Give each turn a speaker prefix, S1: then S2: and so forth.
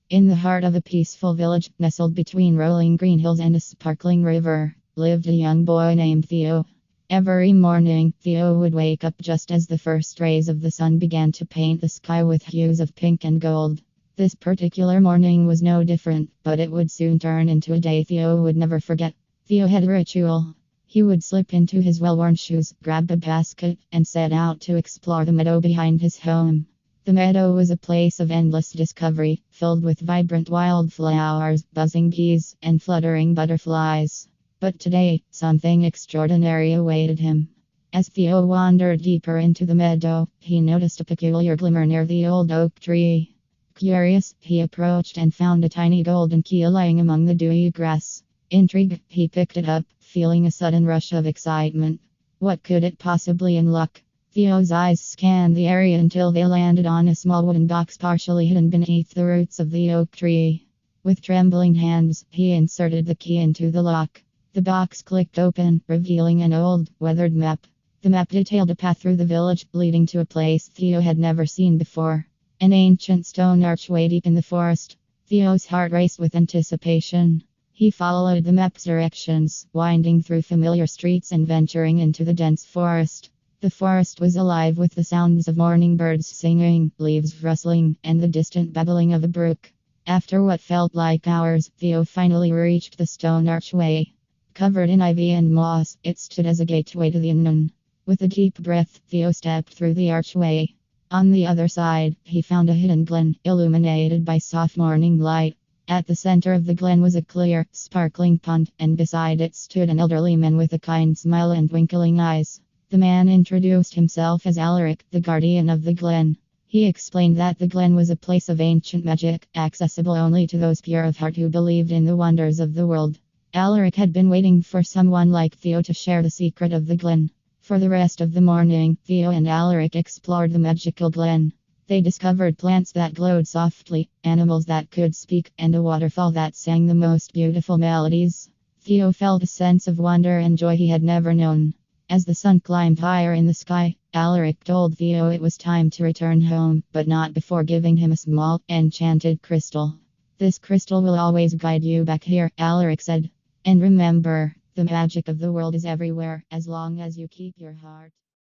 S1: In the heart of a peaceful village, nestled between rolling green hills and a sparkling river, lived a young boy named Theo. Every morning, Theo would wake up just as the first rays of the sun began to paint the sky with hues of pink and gold. This particular morning was no different, but it would soon turn into a day Theo would never forget. Theo had a ritual. He would slip into his well-worn shoes, grab a basket, and set out to explore the meadow behind his home. The meadow was a place of endless discovery, filled with vibrant wildflowers, buzzing bees, and fluttering butterflies. But today, something extraordinary awaited him. As Theo wandered deeper into the meadow, he noticed a peculiar glimmer near the old oak tree. Curious, he approached and found a tiny golden key lying among the dewy grass. Intrigued, he picked it up, feeling a sudden rush of excitement. What could it possibly unlock? Theo's eyes scanned the area until they landed on a small wooden box partially hidden beneath the roots of the oak tree. With trembling hands, he inserted the key into the lock. The box clicked open, revealing an old, weathered map. The map detailed a path through the village, leading to a place Theo had never seen before. An ancient stone archway deep in the forest. Theo's heart raced with anticipation. He followed the map's directions, winding through familiar streets and venturing into the dense forest. The forest was alive with the sounds of morning birds singing, leaves rustling, and the distant babbling of a brook. After what felt like hours, Theo finally reached the stone archway. Covered in ivy and moss, it stood as a gateway to the unknown. With a deep breath, Theo stepped through the archway. On the other side, he found a hidden glen, illuminated by soft morning light. At the center of the glen was a clear, sparkling pond, and beside it stood an elderly man with a kind smile and twinkling eyes. The man introduced himself as Alaric, the guardian of the glen. He explained that the glen was a place of ancient magic, accessible only to those pure of heart who believed in the wonders of the world. Alaric had been waiting for someone like Theo to share the secret of the glen. For the rest of the morning, Theo and Alaric explored the magical glen. They discovered plants that glowed softly, animals that could speak, and a waterfall that sang the most beautiful melodies. Theo felt a sense of wonder and joy he had never known. As the sun climbed higher in the sky, Alaric told Theo it was time to return home, but not before giving him a small, enchanted crystal. "This crystal will always guide you back here," Alaric said. "And remember, the magic of the world is everywhere, as long as you keep your heart."